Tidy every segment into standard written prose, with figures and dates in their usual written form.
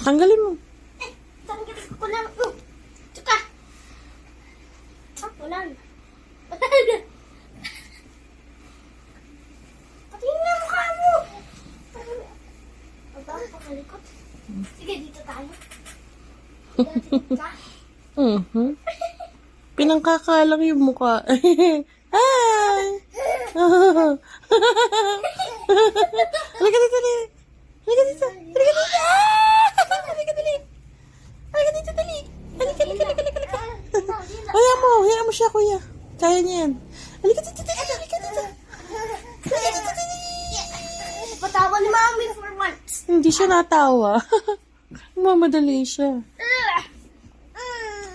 Tanggalin mo. Tanggalin ko lang. Tsaka. Wala na. Patingin nga mukha mo. Aba, pakalikot. Sige, dito tayo. Dito ka. Pinangkakalang yung mukha. Hi! Halika dito, dali. Halika dito. Halika dito. Halika dali. Halika dito, dali. Halika. Hayaan mo siya, kuya. Kaya niya yan. Halika dito, dali. Halika dito. Halika dito, dali. Patawa ni Mami for once. Hindi siya natawa. Mamadali siya.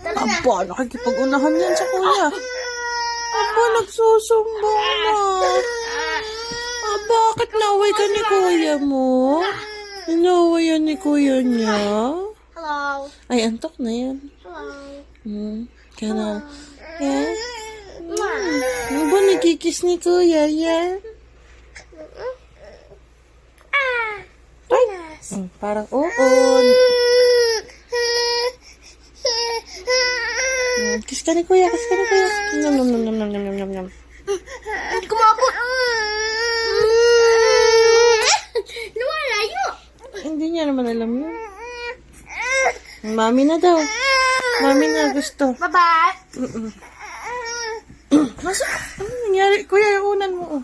Aba, nakikipag-unahan yan sa kuya. Aba, nagsusumbong na. Bakit naway ka ni kuya mo? Naway yan ni kuya niya? Hello. Ay, antok na yan. Hello. Kaya na. Eh? Ano ba nagkikis ni kuya yan? Ay, parang oo. Kiss ka ni kuya, kiss ka ni kuya. Nom. Hindi kumabot. Lumalayo. Hindi niya naman alam yun. Mami na daw. Mami na gusto. Bye-bye. Masuk. Ano nangyari? Kuya, yung unan mo. Oh.